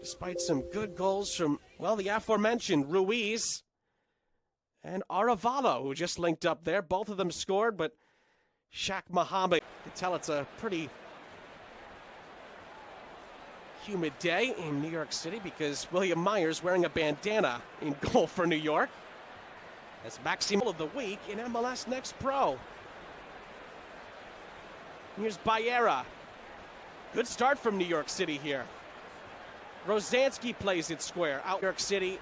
despite some good goals from, well, the aforementioned Ruiz and Arevalo, who just linked up there. Both of them scored, but Shaq Muhammad, you can tell it's a pretty humid day in New York City because William Myers wearing a bandana in goal for New York. That's Maxime of the week in MLS Next Pro. Here's Baiera. Good start from New York City here. Rosansky plays it square. Out New York City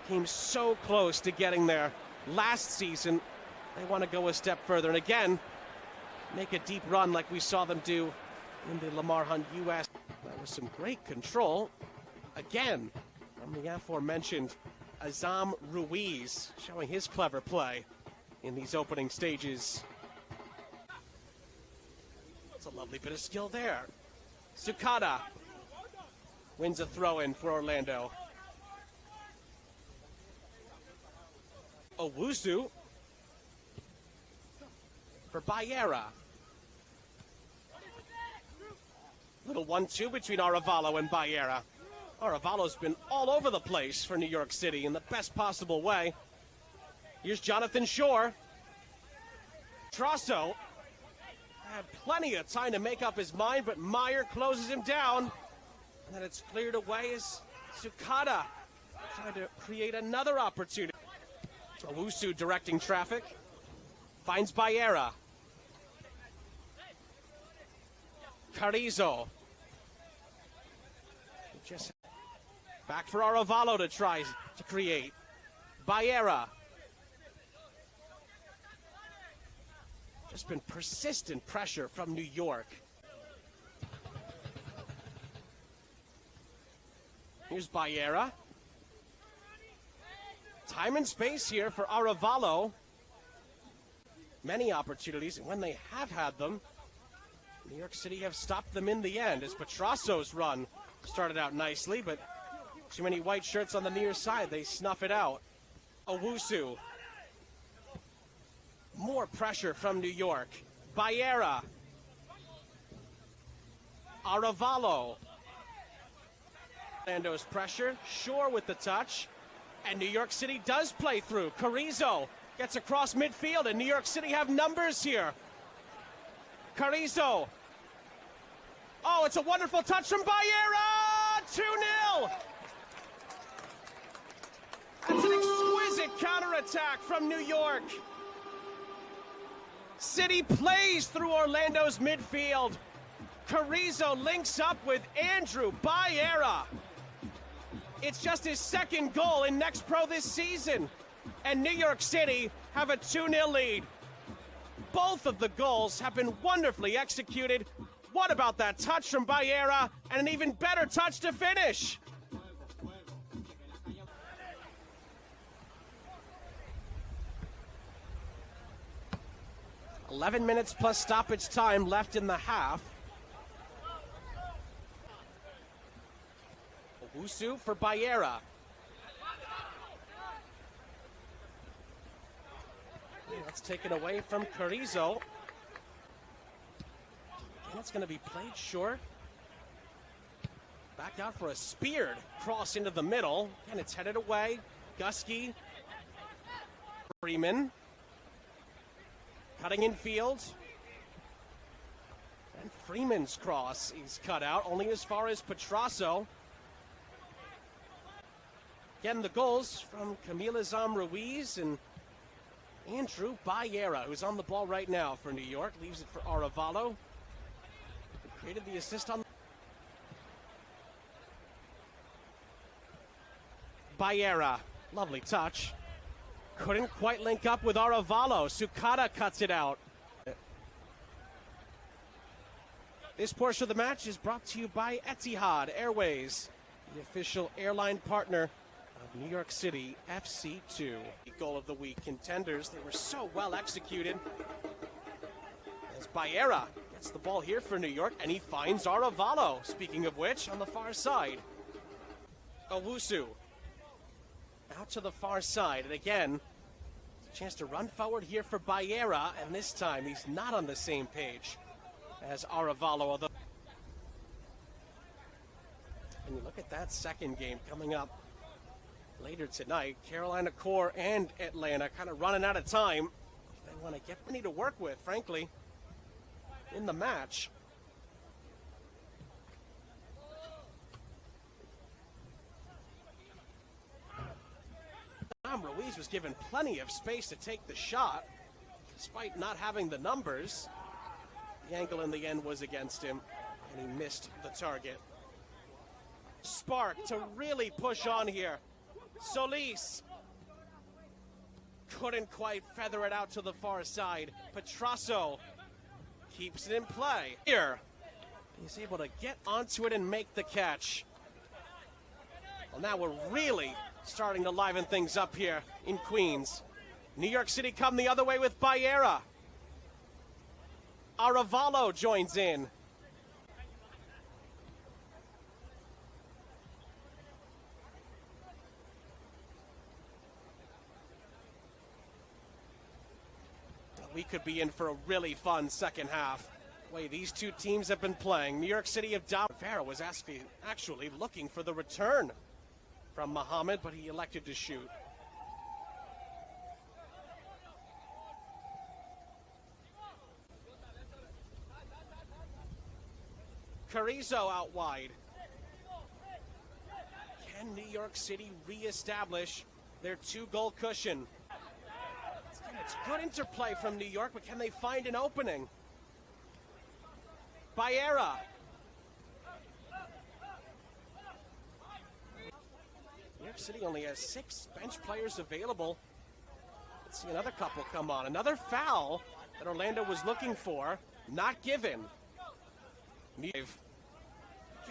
came so close to getting there last season. They want to go a step further and again make a deep run like we saw them do in the Lamar Hunt US. That was some great control again from the aforementioned Azam Ruiz, showing his clever play in these opening stages. It's a lovely bit of skill there. Sukada wins a throw-in for Orlando. Owusu for Baiera. Little 1-2 between Arevalo and Baiera. Arevalo's been all over the place for New York City in the best possible way. Here's Jonathan Shore. Trasso had plenty of time to make up his mind, but Meyer closes him down. And then it's cleared away as Sukada trying to create another opportunity. Owusu directing traffic. Finds Baiera. Carrizo. Just back for Arevalo to try to create. Baiera. Just been persistent pressure from New York. Here's Baiera. Time and space here for Arevalo. Many opportunities, and when they have had them, New York City have stopped them in the end, as Petrasso's run started out nicely, but too many white shirts on the near side. They snuff it out. Owusu. More pressure from New York. Baiera. Arevalo. Orlando's pressure. Shore with the touch. And New York City does play through. Carrizo gets across midfield, and New York City have numbers here. Carrizo. Oh, it's a wonderful touch from Baiera! 2-0! That's an exquisite counterattack from New York. City plays through Orlando's midfield. Carrizo links up with Andrew Baiera. It's just his second goal in Next Pro this season. And New York City have a 2-0 lead. Both of the goals have been wonderfully executed. What about that touch from Baiera and an even better touch to finish? "11 minutes plus stoppage time left in the half. Owusu for Baiera. That's taken away from Carrizo. And it's going to be played short. Back out for a speared cross into the middle. And it's headed away. Gusky. Freeman. Cutting in field. And Freeman's cross is cut out, only as far as Petrasso. Again, the goals from Camille Azam Ruiz and Andrew Baiera, who's on the ball right now for New York. Leaves it for Arevalo. Created the assist on Baiera. Lovely touch. Couldn't quite link up with Arevalo. Sukada cuts it out. This portion of the match is brought to you by Etihad Airways, the official airline partner of New York City FC2. Goal of the week contenders. They were so well executed. As Baiera gets the ball here for New York, and he finds Arevalo, speaking of which, on the far side. Owusu out to the far side, and again, a chance to run forward here for Baiera, and this time he's not on the same page as Arevalo. And you look at that second game coming up later tonight. Carolina Core and Atlanta kind of running out of time. They want to get plenty to work with, frankly, in the match. Ruiz was given plenty of space to take the shot, despite not having the numbers. The angle in the end was against him, and he missed the target. Spark to really push on here. Solis couldn't quite feather it out to the far side. Petrasso keeps it in play. Here, he's able to get onto it and make the catch. Well, now we're really starting to liven things up here in Queens. New York City come the other way with Baiera. Aravalo joins in. We could be in for a really fun second half. The way these two teams have been playing. New York City of Farah was actually looking for the return from Muhammad, but he elected to shoot. Carrizo out wide. Can New York City reestablish their two-goal cushion? It's good interplay from New York, but can they find an opening? Baiera. New York City only has 6 bench players available. Let's see another couple come on. Another foul that Orlando was looking for, not given. Again,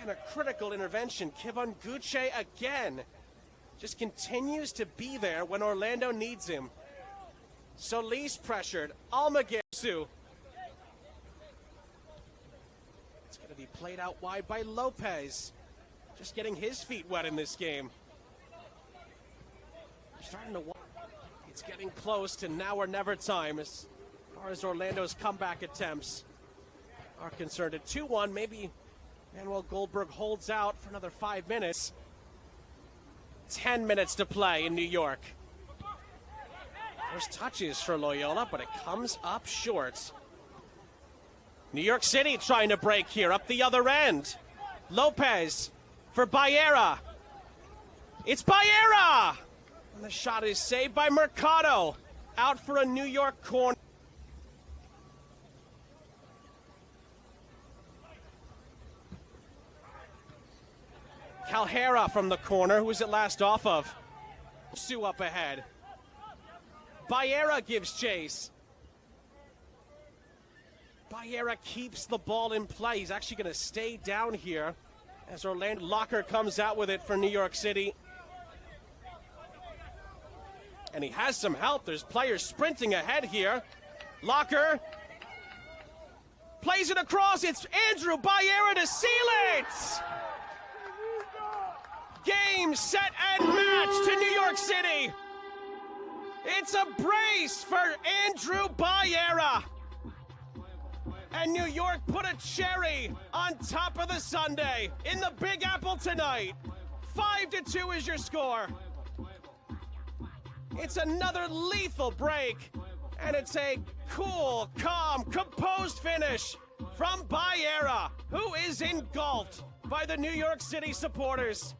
a critical intervention. Kevon Gucci again just continues to be there when Orlando needs him. Solis pressured. Almaguer. It's going to be played out wide by Lopez. Just getting his feet wet in this game. Starting to. It's getting close to now or never time as far as Orlando's comeback attempts are concerned. At 2-1, maybe Manuel Goldberg holds out for another 5 minutes. 10 minutes to play in New York. There's touches for Loyola, but it comes up short. New York City trying to break here, up the other end. Lopez for Baiera. It's Baiera! And the shot is saved by Mercado. Out for a New York corner. Calhera from the corner. Who was it last off of? Sue up ahead. Baiera gives chase. Baiera keeps the ball in play. He's actually going to stay down here as Orlando. Locker comes out with it for New York City. And he has some help. There's players sprinting ahead here. Locker plays it across. It's Andrew Baiera to seal it. Game, set, and match to New York City. It's a brace for Andrew Baiera. And New York put a cherry on top of the sundae in the Big Apple tonight. 5-2 is your score. It's another lethal break, and it's a cool, calm, composed finish from Baiera, who is engulfed by the New York City supporters.